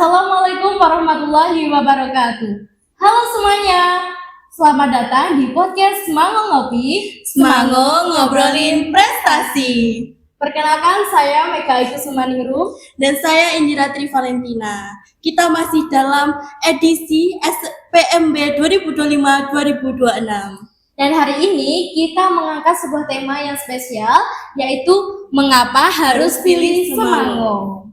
Assalamualaikum warahmatullahi wabarakatuh. Halo semuanya, selamat datang di podcast Semango Ngopi, Semango ngobrolin prestasi. Perkenalkan, saya Mega Iku Sumaningrum. Dan saya Indira Tri Valentina. Kita masih dalam edisi SPMB 2025-2026. Dan hari ini kita mengangkat sebuah tema yang spesial, yaitu mengapa harus pilih Semango.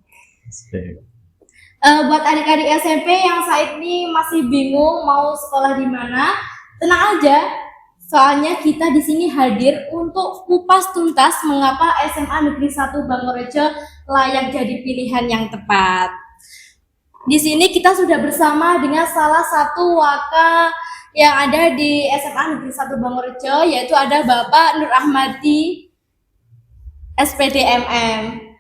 Buat adik-adik SMP yang saat ini masih bingung mau sekolah di mana, tenang aja. Soalnya kita di sini hadir untuk kupas tuntas mengapa SMA Negeri 1 Bangorejo layak jadi pilihan yang tepat. Di sini kita sudah bersama dengan salah satu waka yang ada di SMA Negeri 1 Bangorejo, yaitu ada Bapak Nur Ahmadi, SPDMM.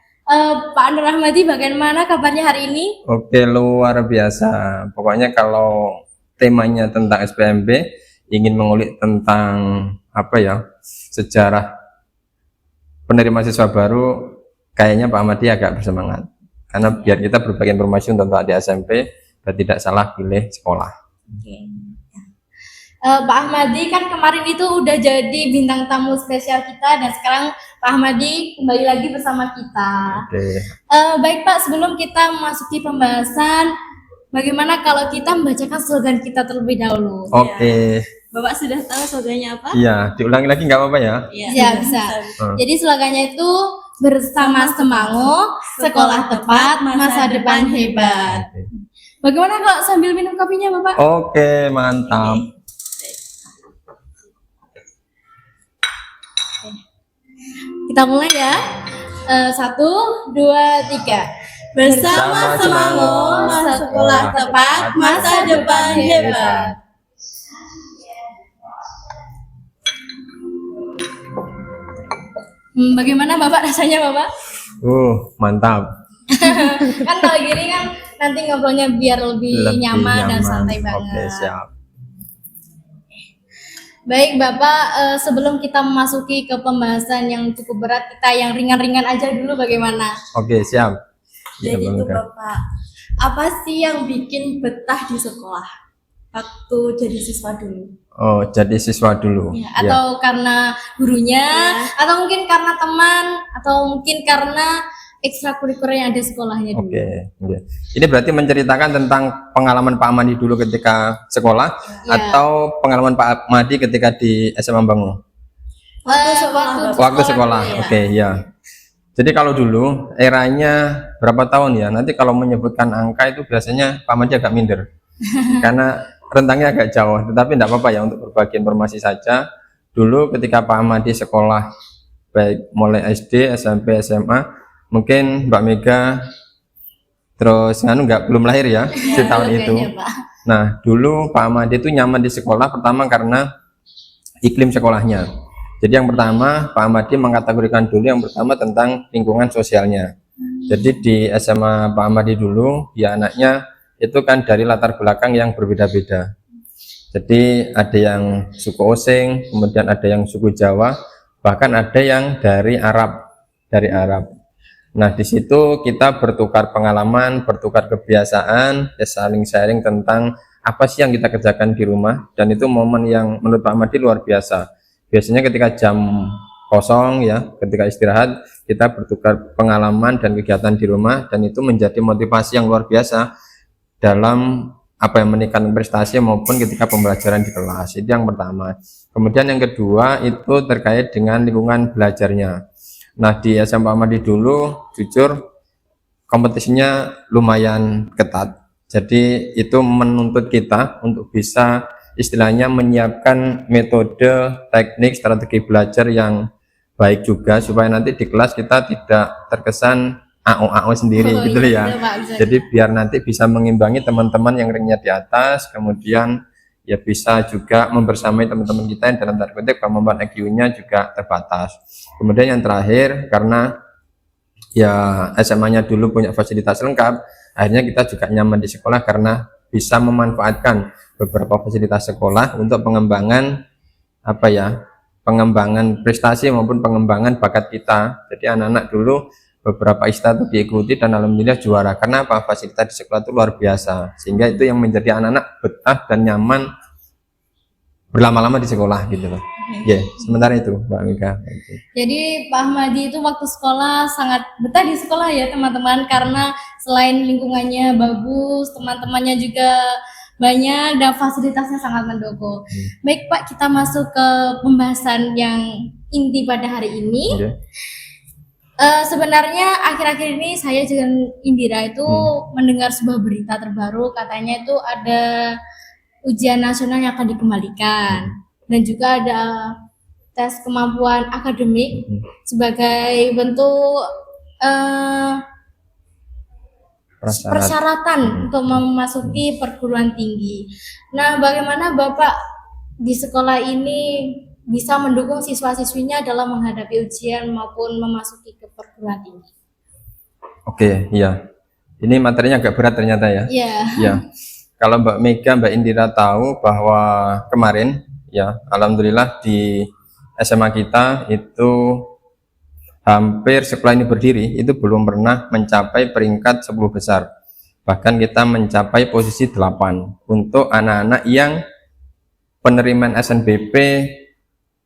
Pak Nur Ahmadi, bagaimana kabarnya hari ini? Oke, luar biasa. Pokoknya kalau temanya tentang SPMB, ingin mengulik tentang sejarah penerima siswa baru, kayaknya Pak Ahmadi agak bersemangat. Karena biar kita berbagi informasi tentang adik SMP dan tidak salah pilih sekolah. Pak Ahmadi kan kemarin itu udah jadi bintang tamu spesial kita, dan sekarang Pak Ahmadi kembali lagi bersama kita. Oke. Baik Pak, sebelum kita memasuki pembahasan, bagaimana kalau kita membacakan slogan kita terlebih dahulu? Oke. Bapak sudah tahu slogannya apa? Iya, diulangi lagi nggak apa-apa ya? Ya, bisa. Jadi slogannya itu bersama Semango, sekolah tepat, masa depan hebat. Bagaimana kalau sambil minum kopinya Bapak? Oke, mantap. Kita mulai ya. 1, 2, 3. Bersama Semango, sekolah tepat, masa depan hebat. Bagaimana Bapak rasanya Bapak? Mantap. Kan kalau gini kan nanti ngobrolnya biar lebih nyaman dan santai banget. Oke, siap. Baik Bapak, sebelum kita memasuki ke pembahasan yang cukup berat, kita yang ringan-ringan aja dulu bagaimana? Oke, siap. Jadi itu Bapak, apa sih yang bikin betah di sekolah waktu jadi siswa dulu? Oh, jadi siswa dulu. Ya, atau karena gurunya, atau mungkin karena teman, atau mungkin karena ekstrakurikuler yang ada sekolahnya dulu. Oke. Ini berarti menceritakan tentang pengalaman Pak Ahmadi dulu ketika sekolah, atau pengalaman Pak Ahmadi ketika di SMA Bango? Waktu sekolah. Ya. Oke, ya. Jadi kalau dulu eranya berapa tahun ya? Nanti kalau menyebutkan angka itu biasanya Pak Ahmadi agak minder. Karena rentangnya agak jauh, tetapi tidak apa-apa ya, untuk berbagi informasi saja. Dulu ketika Pak Ahmadi sekolah, baik mulai SD, SMP, SMA, mungkin Mbak Mega terus belum lahir ya di tahun itu. Nah, dulu Pak Ahmadi itu nyaman di sekolah pertama karena iklim sekolahnya. Jadi yang pertama, Pak Ahmadi mengkategorikan dulu yang pertama tentang lingkungan sosialnya. Jadi di SMA Pak Ahmadi dulu, ya anaknya itu kan dari latar belakang yang berbeda-beda. Jadi ada yang suku Osing, kemudian ada yang suku Jawa, bahkan ada yang dari Arab. Nah, di situ kita bertukar pengalaman, bertukar kebiasaan, ya saling sharing tentang apa sih yang kita kerjakan di rumah, dan itu momen yang menurut Pak Ahmadi luar biasa. Biasanya ketika jam kosong ya, ketika istirahat, kita bertukar pengalaman dan kegiatan di rumah, dan itu menjadi motivasi yang luar biasa dalam meningkatkan prestasi maupun ketika pembelajaran di kelas. Itu yang pertama. Kemudian yang kedua itu terkait dengan lingkungan belajarnya. Nah, di SMA Ahmadi dulu jujur kompetisinya lumayan ketat. Jadi itu menuntut kita untuk bisa istilahnya menyiapkan metode, teknik, strategi belajar yang baik juga, supaya nanti di kelas kita tidak terkesan AO sendiri Oh, gitu iya, ya. Pak, bisa. Jadi biar nanti bisa mengimbangi teman-teman yang ringnya di atas, kemudian ya bisa juga membersamai teman-teman kita yang dalam tanda kutip kemampuan IQ-nya juga terbatas. Kemudian yang terakhir, karena ya SMA-nya dulu punya fasilitas lengkap, akhirnya kita juga nyaman di sekolah karena bisa memanfaatkan beberapa fasilitas sekolah untuk pengembangan apa ya, pengembangan prestasi maupun pengembangan bakat kita. Jadi anak-anak dulu beberapa ISTA itu diikuti dan alhamdulillah juara. Karena apa? Fasilitas di sekolah itu luar biasa, sehingga itu yang menjadi anak-anak betah dan nyaman berlama-lama di sekolah gitu loh. Ya, sementara itu Mbak Mika. Jadi Pak Ahmadi itu waktu sekolah sangat betah di sekolah ya teman-teman, karena selain lingkungannya bagus, teman-temannya juga banyak dan fasilitasnya sangat mendukung. Baik Pak, kita masuk ke pembahasan yang inti pada hari ini. Oke. Sebenarnya akhir-akhir ini saya dengan Indira itu mendengar sebuah berita terbaru, katanya itu ada ujian nasional yang akan dikembalikan dan juga ada tes kemampuan akademik sebagai bentuk persyaratan untuk memasuki perguruan tinggi. Nah, bagaimana Bapak di sekolah ini bisa mendukung siswa-siswinya dalam menghadapi ujian maupun memasuki ke perguruan tinggi? Oke, iya. Ini materinya agak berat ternyata ya. Iya. Ya. Kalau Mbak Mega, Mbak Indira tahu bahwa kemarin ya, alhamdulillah di SMA kita itu hampir sekolah ini berdiri itu belum pernah mencapai peringkat 10 besar. Bahkan kita mencapai posisi 8 untuk anak-anak yang penerimaan SNBP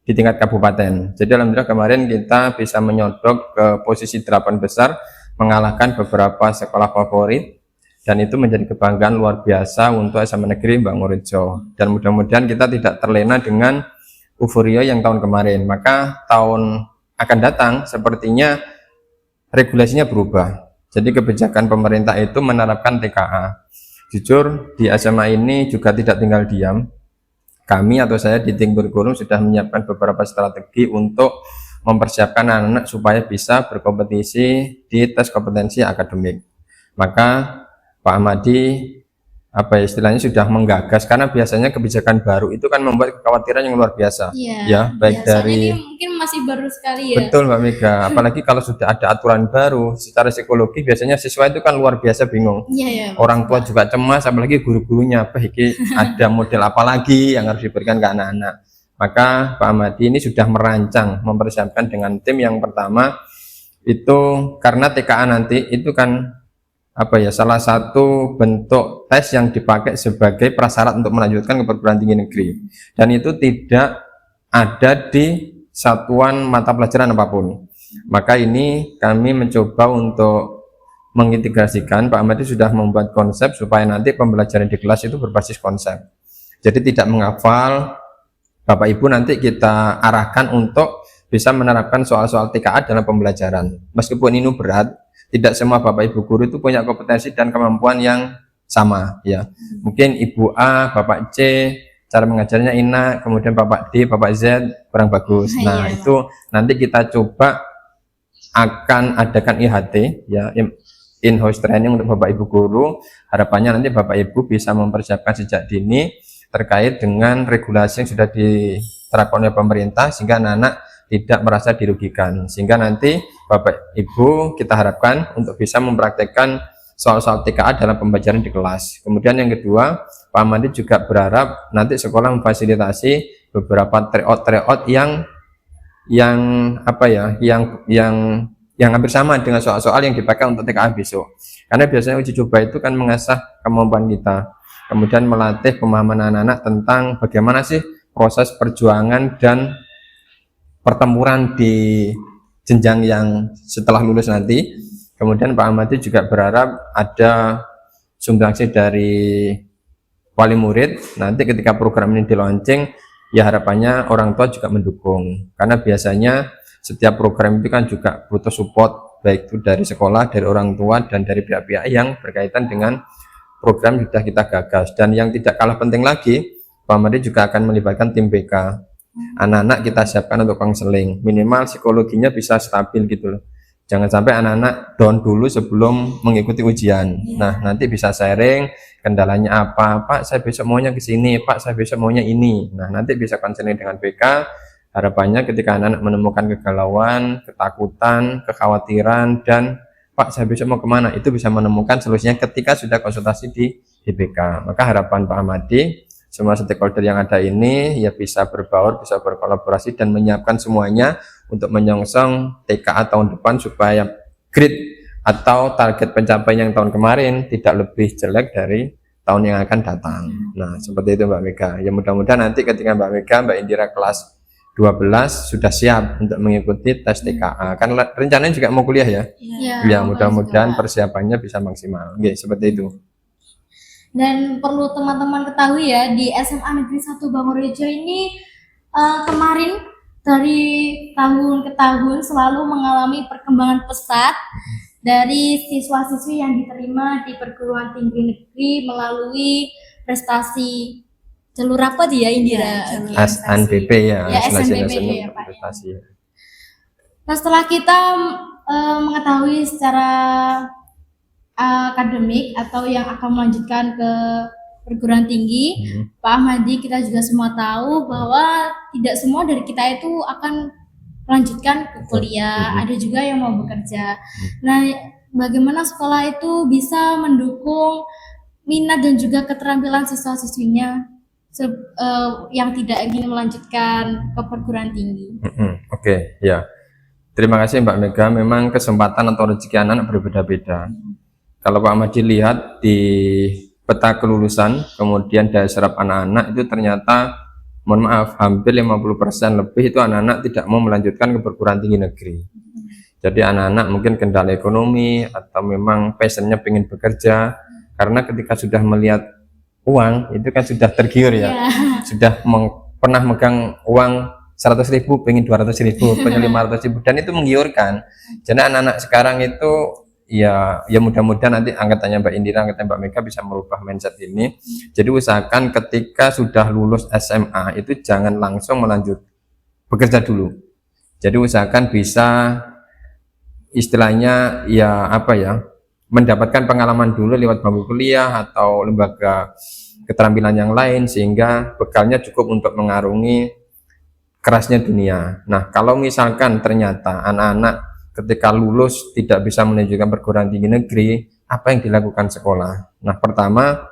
di tingkat kabupaten. Jadi alhamdulillah kemarin kita bisa menyodok ke posisi 8 besar, mengalahkan beberapa sekolah favorit, dan itu menjadi kebanggaan luar biasa untuk SMA Negeri Mbak Murijo. Dan mudah-mudahan kita tidak terlena dengan euforia yang tahun kemarin. Maka tahun akan datang sepertinya regulasinya berubah. Jadi kebijakan pemerintah itu menerapkan TKA. Jujur di SMA ini juga tidak tinggal diam. Kami atau saya di tim kurikulum sudah menyiapkan beberapa strategi untuk mempersiapkan anak-anak supaya bisa berkompetisi di tes kompetensi akademik. Maka Pak Ahmadi apa istilahnya sudah menggagas, karena biasanya kebijakan baru itu kan membuat kekhawatiran yang luar biasa. Iya. Ya, baik Soalnya dari ini mungkin masih baru sekali ya. betul Mbak Mega, apalagi kalau sudah ada aturan baru secara psikologi biasanya siswa itu kan luar biasa bingung. Iya ya. Orang tua juga cemas, apalagi guru-gurunya apa iki ada model apa lagi yang harus diberikan ke anak-anak. Maka Pak Ahmadi ini sudah merancang, mempersiapkan dengan tim yang pertama itu, karena TKA nanti itu kan apa ya, salah satu bentuk tes yang dipakai sebagai prasyarat untuk melanjutkan ke perguruan tinggi negeri, dan itu tidak ada di satuan mata pelajaran apapun. Maka ini kami mencoba untuk mengintegrasikan. Pak Ahmadi sudah membuat konsep supaya nanti pembelajaran di kelas itu berbasis konsep, jadi tidak menghafal. Bapak Ibu nanti kita arahkan untuk bisa menerapkan soal-soal TKA dalam pembelajaran. Meskipun ini berat, tidak semua Bapak Ibu guru itu punya kompetensi dan kemampuan yang sama ya. Mungkin Ibu A, Bapak C cara mengajarnya enak, kemudian Bapak D, Bapak Z kurang bagus. Nah, itu nanti kita coba akan adakan IHT ya, in-house training untuk Bapak Ibu guru. Harapannya nanti Bapak Ibu bisa mempersiapkan sejak dini terkait dengan regulasi yang sudah diterapkan oleh pemerintah, sehingga anak-anak tidak merasa dirugikan, sehingga nanti Bapak Ibu kita harapkan untuk bisa mempraktekkan soal-soal TKA dalam pembelajaran di kelas. Kemudian yang kedua, Pak Ahmadi juga berharap nanti sekolah memfasilitasi beberapa tryout yang apa ya, yang hampir sama dengan soal-soal yang dipakai untuk TKA besok. Karena biasanya uji coba itu kan mengasah kemampuan kita, kemudian melatih pemahaman anak-anak tentang bagaimana sih proses perjuangan dan pertempuran di jenjang yang setelah lulus nanti. Kemudian Pak Ahmadi juga berharap ada sumbangsi dari wali murid nanti ketika program ini di launching, ya harapannya orang tua juga mendukung, karena biasanya setiap program itu kan juga butuh support, baik itu dari sekolah, dari orang tua, dan dari pihak-pihak yang berkaitan dengan program sudah kita gagas. Dan yang tidak kalah penting lagi, Pak Ahmadi juga akan melibatkan tim BK. Anak-anak kita siapkan untuk konseling, minimal psikologinya bisa stabil gitu loh. Jangan sampai anak-anak down dulu sebelum mengikuti ujian. Nah, nanti bisa sharing kendalanya apa. Pak, saya besok maunya ke sini. Pak, saya besok maunya ini. Nah, nanti bisa konseling dengan BK. Harapannya ketika anak-anak menemukan kegalauan, ketakutan, kekhawatiran, dan Pak, saya besok mau kemana, itu bisa menemukan solusinya ketika sudah konsultasi di BK. Maka harapan Pak Ahmadi, semua stakeholder yang ada ini ya bisa berbaur, bisa berkolaborasi dan menyiapkan semuanya untuk menyongsong TKA tahun depan supaya grade atau target pencapaian yang tahun kemarin tidak lebih jelek dari tahun yang akan datang. Nah, seperti itu Mbak Mega. Ya mudah-mudahan nanti ketika Mbak Mega, Mbak Indira kelas 12 sudah siap untuk mengikuti tes TKA. Kan rencananya juga mau kuliah ya? Ya, mudah-mudahan persiapannya bisa maksimal. Oke, seperti itu. Dan perlu teman-teman ketahui ya, di SMA Negeri 1 Bangorejo ini kemarin dari tahun ke tahun selalu mengalami perkembangan pesat dari siswa-siswi yang diterima di perguruan tinggi negeri melalui prestasi jalur apa dia Indira? SNBP ya, Ya, SNBP ya, Pak. prestasi. Nah, setelah kita mengetahui secara akademik atau yang akan melanjutkan ke perguruan tinggi, Pak Ahmadi, kita juga semua tahu bahwa tidak semua dari kita itu akan melanjutkan ke kuliah, ada juga yang mau bekerja. Nah, bagaimana sekolah itu bisa mendukung minat dan juga keterampilan siswa-siswinya yang tidak ingin melanjutkan ke perguruan tinggi? Oke, ya. Terima kasih Mbak Mega. Memang kesempatan atau rezeki anak berbeda-beda. Kalau Pak Ahmadi lihat di peta kelulusan, kemudian daya serap anak-anak itu ternyata, mohon maaf, hampir 50% lebih itu anak-anak tidak mau melanjutkan ke perguruan tinggi negeri. Jadi anak-anak mungkin kendala ekonomi atau memang passionnya pengen bekerja, karena ketika sudah melihat uang itu kan sudah tergiur ya, sudah pernah megang uang 100.000, pengen 200.000, pengen 500.000, dan itu menggiurkan. Jadi anak-anak sekarang itu ya mudah-mudahan nanti angkatannya Mbak Indira, angkatannya Mbak Mega bisa merubah mindset ini. Jadi usahakan ketika sudah lulus SMA itu jangan langsung melanjut bekerja dulu. Jadi usahakan bisa istilahnya ya apa ya, mendapatkan pengalaman dulu lewat bangku kuliah atau lembaga keterampilan yang lain sehingga bekalnya cukup untuk mengarungi kerasnya dunia. Nah, kalau misalkan ternyata anak-anak ketika lulus tidak bisa menunjukkan perguruan tinggi negeri, apa yang dilakukan sekolah? Nah, pertama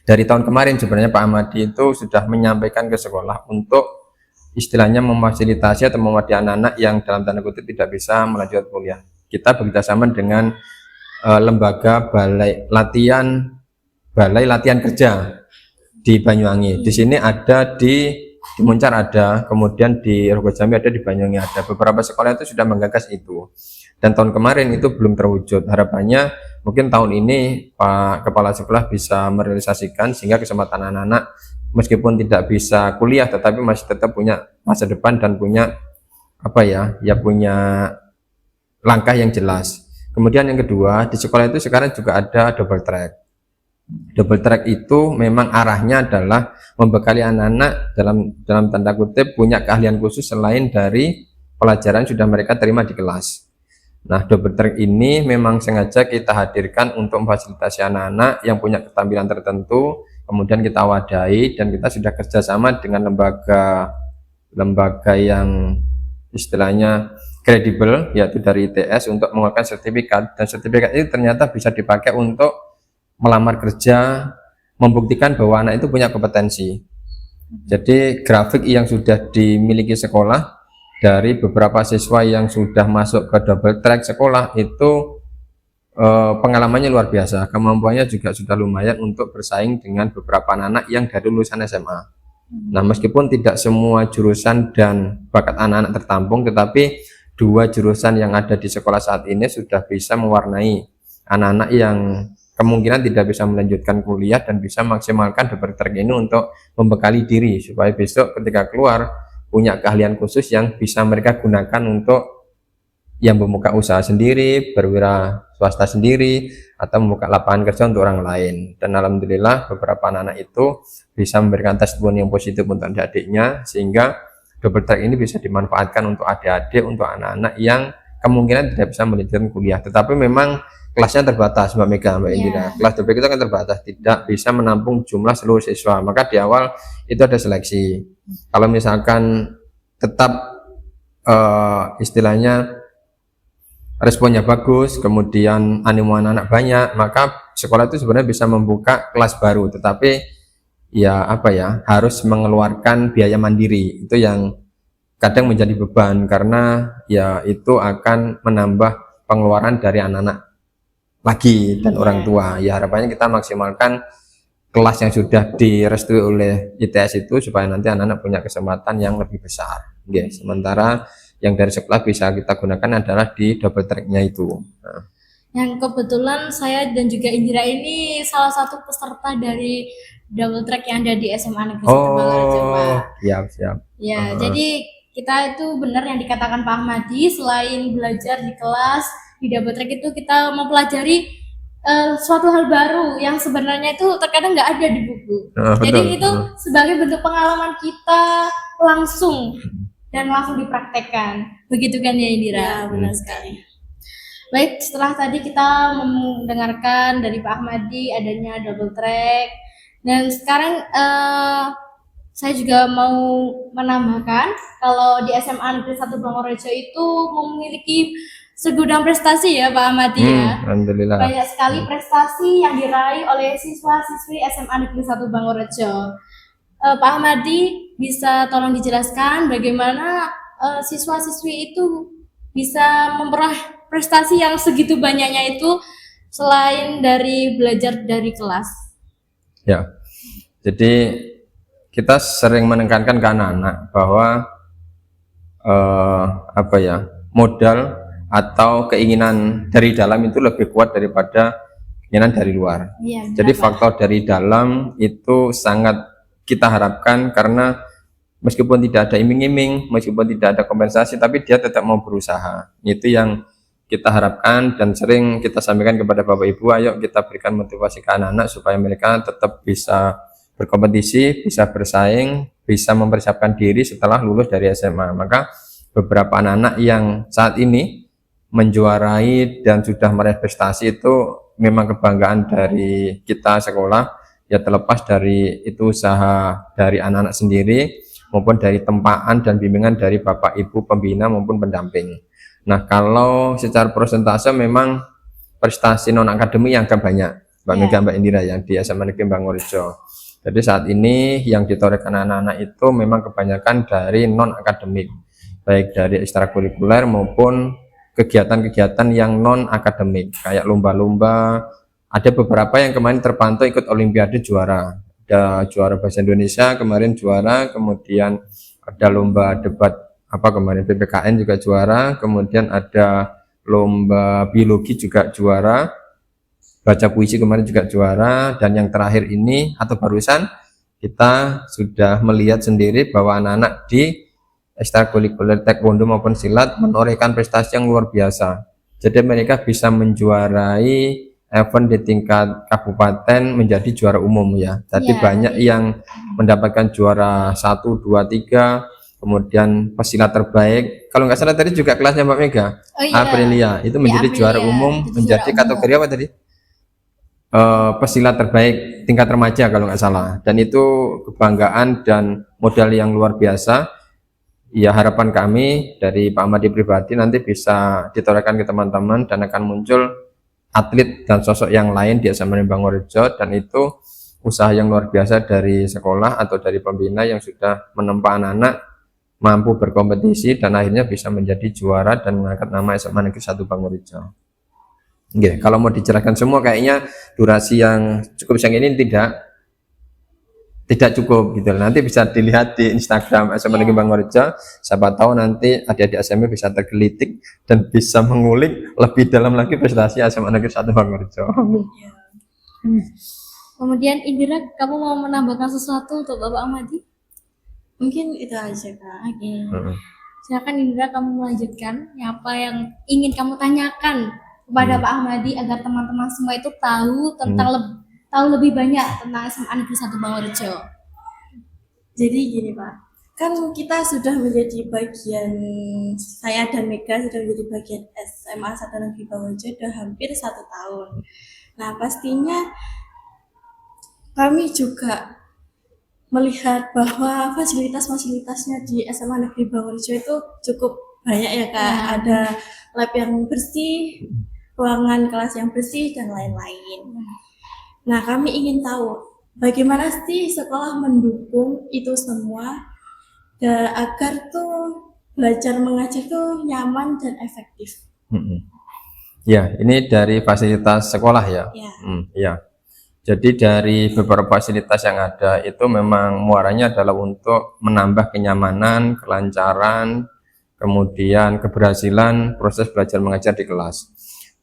dari tahun kemarin sebenarnya Pak Ahmadi itu sudah menyampaikan ke sekolah untuk istilahnya memfasilitasi atau mewadai anak-anak yang dalam tanda kutip tidak bisa melanjutkan kuliah. Kita bekerjasama dengan lembaga balai latihan kerja di Banyuwangi. Di sini ada di Muncar ada, kemudian di Rogo Jambi ada, di Banyuwangi ada. Beberapa sekolah itu sudah menggagas itu. Dan tahun kemarin itu belum terwujud. Harapannya mungkin tahun ini Pak Kepala Sekolah bisa merealisasikan sehingga kesempatan anak-anak meskipun tidak bisa kuliah tetapi masih tetap punya masa depan dan punya apa ya, punya langkah yang jelas. Kemudian yang kedua, di sekolah itu sekarang juga ada double track. Double track itu memang arahnya adalah membekali anak-anak dalam tanda kutip punya keahlian khusus selain dari pelajaran sudah mereka terima di kelas. Nah, double track ini memang sengaja kita hadirkan untuk memfasilitasi anak-anak yang punya keterampilan tertentu, kemudian kita wadai dan kita sudah kerjasama dengan lembaga yang istilahnya kredibel, yaitu dari ITS untuk mengeluarkan sertifikat, dan sertifikat itu ternyata bisa dipakai untuk melamar kerja, membuktikan bahwa anak itu punya kompetensi. Jadi grafik yang sudah dimiliki sekolah dari beberapa siswa yang sudah masuk ke double track sekolah itu pengalamannya luar biasa, kemampuannya juga sudah lumayan untuk bersaing dengan beberapa anak yang dari lulusan SMA. Nah, meskipun tidak semua jurusan dan bakat anak-anak tertampung, tetapi dua jurusan yang ada di sekolah saat ini sudah bisa mewarnai anak-anak yang kemungkinan tidak bisa melanjutkan kuliah dan bisa maksimalkan double track ini untuk membekali diri supaya besok ketika keluar punya keahlian khusus yang bisa mereka gunakan untuk yang membuka usaha sendiri, berwira swasta sendiri, atau membuka lapangan kerja untuk orang lain. Dan alhamdulillah beberapa anak-anak itu bisa memberikan testimoni yang positif untuk adik-adiknya sehingga double track ini bisa dimanfaatkan untuk adik-adik, untuk anak-anak yang kemungkinan tidak bisa melanjutkan kuliah. Tetapi memang kelasnya terbatas, Mbak Mega, Mbak Iya. Indira. Kelas DPK itu kan terbatas, tidak bisa menampung jumlah seluruh siswa. Maka di awal itu ada seleksi. Kalau misalkan tetap istilahnya responnya bagus, kemudian animo anak-anak banyak, maka sekolah itu sebenarnya bisa membuka kelas baru. Tetapi ya apa ya, harus mengeluarkan biaya mandiri. Itu yang kadang menjadi beban karena ya itu akan menambah pengeluaran dari anak-anak lagi dan orang tua. Ya harapannya kita maksimalkan kelas yang sudah direstui oleh ITS itu supaya nanti anak-anak punya kesempatan yang lebih besar. Sementara yang dari sekolah bisa kita gunakan adalah di double track-nya itu. Nah, Yang kebetulan saya dan juga Indira ini salah satu peserta dari double track yang ada di SMA Negeri 1 Bangladesh, Pak. siap. Ya, jadi kita itu benar yang dikatakan Pak Ahmadi, selain belajar di kelas, di double track itu kita mempelajari suatu hal baru yang sebenarnya itu terkadang nggak ada di buku. Jadi Betul. itu sebagai bentuk pengalaman kita langsung dan langsung dipraktekkan. Begitu kan ya Indira? Ya, benar sekali. Baik, setelah tadi kita mendengarkan dari Pak Ahmadi adanya double track, dan sekarang saya juga mau menambahkan kalau di SMA Negeri 1 Bangorejo itu memiliki segudang prestasi ya Pak Ahmadi ya. Alhamdulillah. Banyak sekali prestasi yang diraih oleh siswa-siswi SMA Negeri 1 Bangorejo. Pak Ahmadi bisa tolong dijelaskan bagaimana siswa-siswi itu bisa memperoleh prestasi yang segitu banyaknya itu selain dari belajar dari kelas. Ya, jadi kita sering menekankan ke anak-anak bahwa modal atau keinginan dari dalam itu lebih kuat daripada keinginan dari luar. Iya, Jadi benar, Pak. faktor dari dalam itu sangat kita harapkan karena meskipun tidak ada iming-iming, meskipun tidak ada kompensasi, tapi dia tetap mau berusaha. Itu yang kita harapkan dan sering kita sampaikan kepada Bapak Ibu, ayo kita berikan motivasi ke anak-anak supaya mereka tetap bisa berkompetisi, bisa bersaing, bisa mempersiapkan diri setelah lulus dari SMA. Maka beberapa anak-anak yang saat ini menjuarai dan sudah meraih prestasi itu memang kebanggaan dari kita sekolah, ya terlepas dari itu usaha dari anak-anak sendiri maupun dari tempaan dan bimbingan dari Bapak Ibu pembina maupun pendamping. Nah, kalau secara persentase memang prestasi non akademik yang agak banyak, Mbak Mega, Mbak Indira, yang di SMA Negeri Bangorejo. Jadi saat ini yang ditorehkan anak-anak itu memang kebanyakan dari non akademik, baik dari ekstrakurikuler maupun kegiatan-kegiatan yang non akademik, kayak lomba-lomba. Ada beberapa yang kemarin terpantau ikut Olimpiade juara. Ada juara bahasa Indonesia kemarin juara, kemudian ada lomba debat kemarin PPKN juga juara, kemudian ada lomba biologi juga juara, baca puisi kemarin juga juara, dan yang terakhir ini atau barusan kita sudah melihat sendiri bahwa anak-anak di ekstrakurikuler taekwondo maupun silat menorehkan prestasi yang luar biasa. Jadi mereka bisa menjuarai event di tingkat kabupaten menjadi juara umum ya. Jadi banyak yang mendapatkan juara 1, 2, 3, kemudian pesilat terbaik. Kalau nggak salah tadi juga kelasnya Mbak Mega, Aprilia itu menjadi juara umum, menjadi kategori apa tadi? Pesilat terbaik tingkat remaja kalau nggak salah. Dan itu kebanggaan dan modal yang luar biasa. Ya, harapan kami dari Pak Ahmadi pribadi nanti bisa ditorehkan ke teman-teman dan akan muncul atlet dan sosok yang lain di SMA Negeri Bangorejo, dan itu usaha yang luar biasa dari sekolah atau dari pembina yang sudah menempa anak-anak mampu berkompetisi dan akhirnya bisa menjadi juara dan mengangkat nama SMA Negeri 1 Bangorejo. Oke, kalau mau dijelaskan semua kayaknya durasi yang cukup siang ini tidak cukup gitu. Nanti bisa dilihat di Instagram SMA Negeri Bangorejo. Siapa tahu nanti adik-adik SMA bisa tergelitik dan bisa mengulik lebih dalam lagi prestasi SMA Negeri 1 Bangorejo. Kemudian Indira, kamu mau menambahkan sesuatu untuk Bapak Ahmadi? Mungkin itu aja, Kak. Oke. Silakan Indira, kamu melanjutkan apa yang ingin kamu tanyakan kepada Pak Ahmadi agar teman-teman semua itu tahu tentang tahu lebih banyak tentang SMA Negeri 1 Bangorejo. Jadi gini, Pak. kan kita sudah menjadi bagian, saya dan Mega sudah menjadi bagian SMA 1 Negeri Bangurjo sudah hampir 1 tahun. Nah, pastinya kami juga melihat bahwa fasilitas-fasilitasnya di SMA Negeri Bangurjo itu cukup banyak ya Kak. Ya. Ada lab yang bersih, ruangan kelas yang bersih, dan lain-lain. Nah, kami ingin tahu bagaimana sih sekolah mendukung itu semua agar tuh belajar mengajar tuh nyaman dan efektif. Ya, ini dari fasilitas sekolah ya. Ya. Ya. Jadi dari beberapa fasilitas yang ada itu memang muaranya adalah untuk menambah kenyamanan, kelancaran, kemudian keberhasilan proses belajar mengajar di kelas.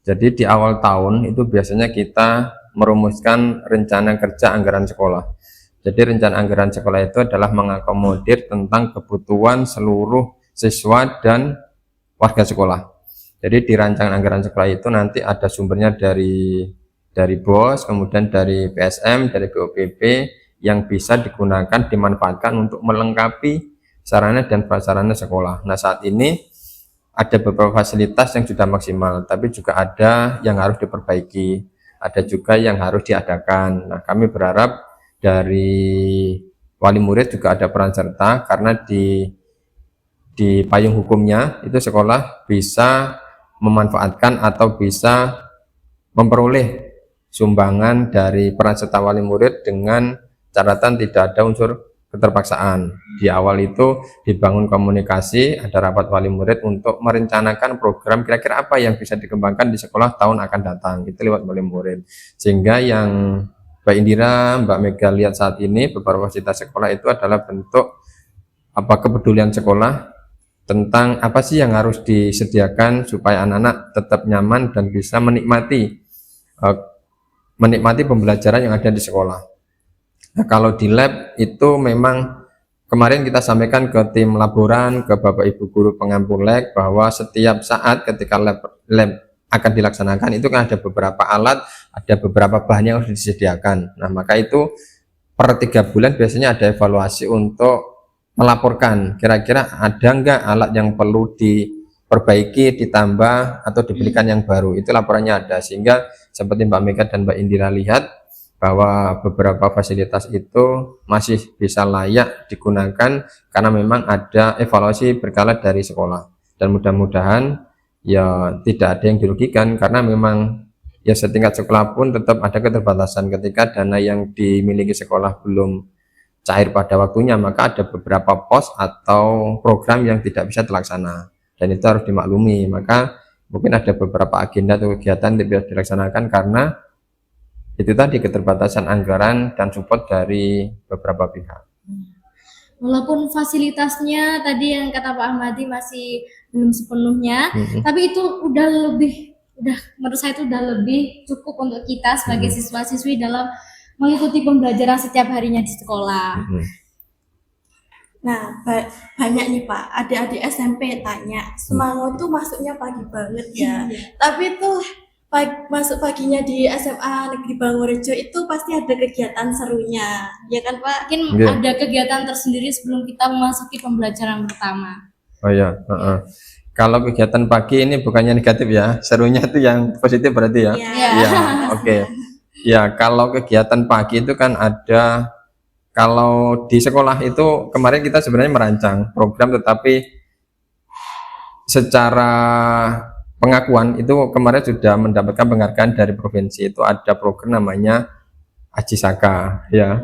Jadi di awal tahun itu biasanya kita merumuskan rencana kerja anggaran sekolah. Jadi rencana anggaran sekolah itu adalah mengakomodir tentang kebutuhan seluruh siswa dan warga sekolah. Jadi di rancangan anggaran sekolah itu nanti ada sumbernya dari BOS, kemudian dari PSM, dari BOPP yang bisa digunakan, dimanfaatkan untuk melengkapi sarana dan prasarana sekolah. Nah, saat ini ada beberapa fasilitas yang sudah maksimal, tapi juga ada yang harus diperbaiki, ada juga yang harus diadakan. Nah, kami berharap dari wali murid juga ada peran serta, karena di payung hukumnya itu sekolah bisa memanfaatkan atau bisa memperoleh sumbangan dari peran serta wali murid dengan catatan tidak ada unsur keterpaksaan. Di awal itu dibangun komunikasi, ada rapat wali murid untuk merencanakan program kira-kira apa yang bisa dikembangkan di sekolah tahun akan datang, itu lewat wali murid. Sehingga yang Mbak Indira, Mbak Mega lihat saat ini beberapa fasilitas sekolah itu adalah bentuk kepedulian sekolah tentang apa sih yang harus disediakan supaya anak-anak tetap nyaman dan bisa menikmati pembelajaran yang ada di sekolah. Nah, kalau di lab itu memang kemarin kita sampaikan ke tim laboran, ke Bapak Ibu guru pengampu lab, bahwa setiap saat ketika lab akan dilaksanakan itu kan ada beberapa alat, ada beberapa bahan yang harus disediakan. Nah, maka itu per 3 bulan biasanya ada evaluasi untuk melaporkan kira-kira ada enggak alat yang perlu diperbaiki, ditambah atau dibelikan yang baru. Itu laporannya ada, sehingga seperti Mbak Mega dan Mbak Indira lihat bahwa beberapa fasilitas itu masih bisa layak digunakan karena memang ada evaluasi berkala dari sekolah. Dan mudah-mudahan ya tidak ada yang dirugikan, karena memang ya setingkat sekolah pun tetap ada keterbatasan. Ketika dana yang dimiliki sekolah belum cair pada waktunya, maka ada beberapa pos atau program yang tidak bisa terlaksana, dan itu harus dimaklumi. Maka mungkin ada beberapa agenda atau kegiatan yang tidak dilaksanakan karena itu tadi keterbatasan anggaran dan support dari beberapa pihak. Walaupun fasilitasnya tadi yang kata Pak Ahmadi masih belum sepenuhnya, tapi itu udah menurut saya itu udah lebih cukup untuk kita sebagai siswa-siswi dalam mengikuti pembelajaran setiap harinya di sekolah. Nah, banyak nih Pak, adik-adik SMP tanya, Semango tuh masuknya pagi banget ya. Tapi tuh masuk paginya di SMA Negeri Bangurjo itu pasti ada kegiatan serunya, ya kan Pak? Mungkin ada kegiatan tersendiri sebelum kita memasuki pembelajaran pertama. Oh ya, kalau kegiatan pagi ini bukannya negatif ya, serunya itu yang positif berarti ya? Iya. Oke. Ya, kalau kegiatan pagi itu kan ada, kalau di sekolah itu kemarin kita sebenarnya merancang program, tetapi secara pengakuan itu kemarin sudah mendapatkan penghargaan dari provinsi. Itu ada program namanya Ajisaka ya.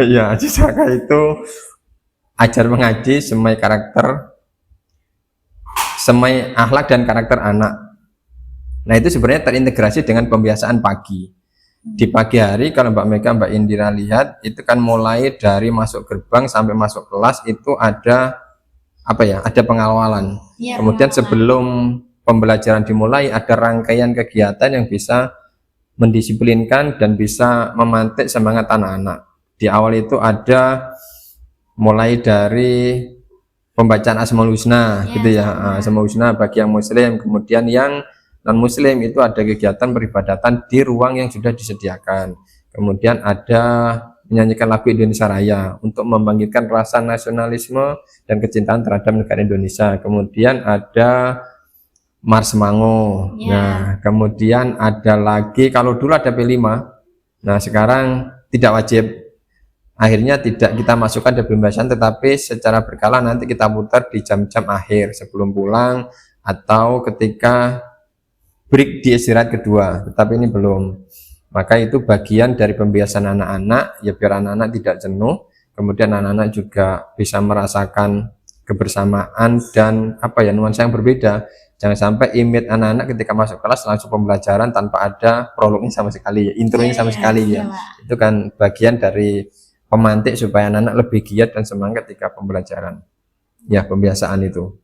Ya, Ajisaka itu ajar mengaji semai akhlak dan karakter anak. Nah, itu sebenarnya terintegrasi dengan pembiasaan pagi. Di pagi hari kalau Mbak Mega, Mbak Indira lihat itu kan mulai dari masuk gerbang sampai masuk kelas itu ada ada pengawalan. Ya, kemudian sebelum pembelajaran dimulai ada rangkaian kegiatan yang bisa mendisiplinkan dan bisa memantik semangat anak-anak. Di awal itu ada mulai dari pembacaan Asmaul Husna gitu ya, Asmaul Husna bagi yang muslim, kemudian yang non-muslim itu ada kegiatan peribadatan di ruang yang sudah disediakan. Kemudian ada menyanyikan lagu Indonesia Raya untuk membangkitkan rasa nasionalisme dan kecintaan terhadap negara Indonesia. Kemudian ada Mars Mango. Ya. Nah, kemudian ada lagi, kalau dulu ada P5, nah sekarang tidak wajib. Akhirnya tidak kita masukkan di pembahasan, tetapi secara berkala nanti kita putar di jam-jam akhir sebelum pulang atau ketika break di istirahat kedua, tetapi ini belum. Maka itu bagian dari pembiasan anak-anak, ya biar anak-anak tidak jenuh, kemudian anak-anak juga bisa merasakan kebersamaan dan nuansa yang berbeda. Jangan sampai image anak-anak ketika masuk kelas langsung pembelajaran tanpa ada prolognya sama sekali, intronya sama sekali ya. Itu kan bagian dari pemantik supaya anak-anak lebih giat dan semangat ketika pembelajaran. Ya, pembiasaan itu.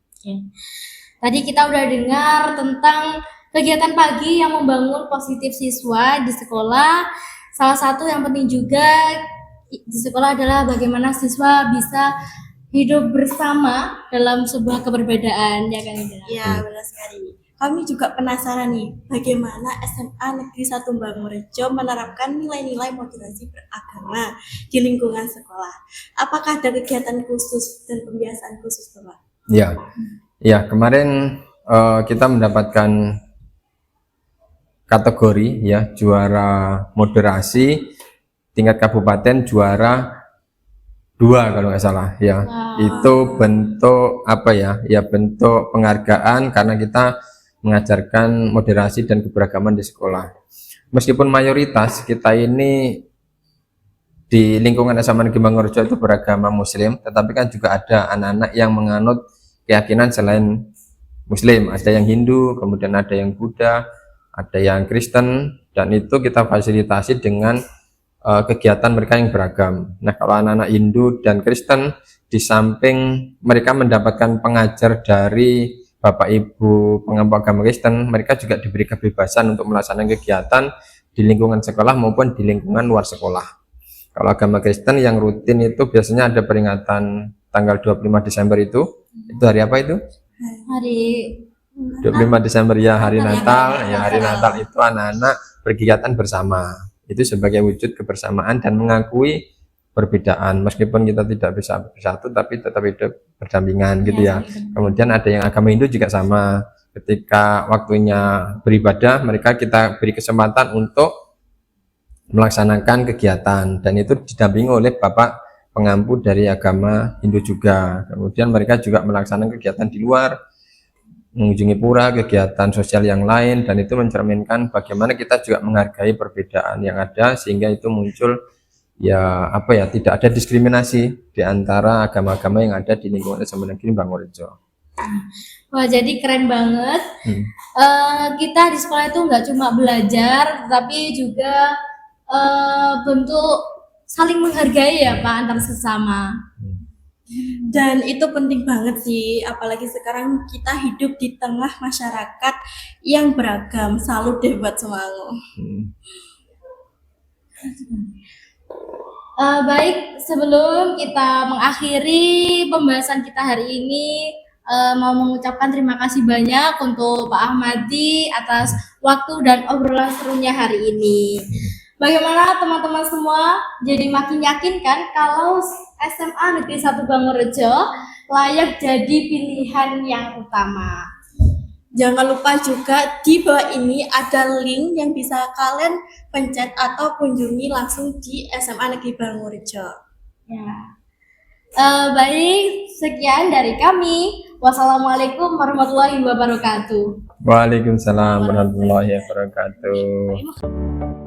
Tadi kita udah dengar tentang kegiatan pagi yang membangun positif siswa di sekolah. Salah satu yang penting juga di sekolah adalah bagaimana siswa bisa hidup bersama dalam sebuah keberbedaan, ya kan Indra? Ya, benar sekali. Kami juga penasaran nih, bagaimana SMA Negeri 1 Bangurejo menerapkan nilai-nilai moderasi beragama di lingkungan sekolah. Apakah ada kegiatan khusus dan pembiasaan khusus, Bapak? Ya, kemarin kita mendapatkan kategori ya juara moderasi tingkat kabupaten, juara 2 kalau nggak salah ya. Itu bentuk bentuk penghargaan karena kita mengajarkan moderasi dan keberagaman di sekolah. Meskipun mayoritas kita ini di lingkungan SMA Negeri Bangurejo itu beragama Muslim, tetapi kan juga ada anak-anak yang menganut keyakinan selain Muslim. Ada yang Hindu, kemudian ada yang Buddha, ada yang Kristen, dan itu kita fasilitasi dengan kegiatan mereka yang beragam. Nah, kalau anak-anak Hindu dan Kristen, di samping mereka mendapatkan pengajar dari Bapak Ibu pengampu agama Kristen, mereka juga diberi kebebasan untuk melaksanakan kegiatan di lingkungan sekolah maupun di lingkungan luar sekolah. Kalau agama Kristen yang rutin itu biasanya ada peringatan tanggal 25 Desember itu hari apa itu? Hari 25 Desember ya, hari Natal. Ya, hari Natal itu anak-anak berkegiatan bersama. Itu sebagai wujud kebersamaan dan mengakui perbedaan, meskipun kita tidak bisa bersatu tapi tetap hidup berdampingan gitu ya. Kemudian ada yang agama Hindu juga sama, ketika waktunya beribadah mereka kita beri kesempatan untuk melaksanakan kegiatan, dan itu didampingi oleh Bapak pengampu dari agama Hindu juga. Kemudian mereka juga melaksanakan kegiatan di luar, mengunjungi pura, kegiatan sosial yang lain, dan itu mencerminkan bagaimana kita juga menghargai perbedaan yang ada, sehingga itu muncul tidak ada diskriminasi di antara agama-agama yang ada di lingkungan SMA Negeri Bangurejo. Wah, jadi keren banget. Kita di sekolah itu nggak cuma belajar, tapi juga bentuk saling menghargai ya Pak antar sesama. Dan itu penting banget sih, apalagi sekarang kita hidup di tengah masyarakat yang beragam. Salut deh buat Semango. Baik, sebelum kita mengakhiri pembahasan kita hari ini, mau mengucapkan terima kasih banyak untuk Pak Ahmadi atas waktu dan obrolan serunya hari ini. Bagaimana teman-teman semua? Jadi makin yakin kan kalau SMA Negeri 1 Bangurejo layak jadi pilihan yang utama. Jangan lupa juga di bawah ini ada link yang bisa kalian pencet atau kunjungi langsung di SMA Negeri Bangurejo. Ya. Baik, sekian dari kami. Wassalamualaikum warahmatullahi wabarakatuh. Waalaikumsalam warahmatullahi wabarakatuh.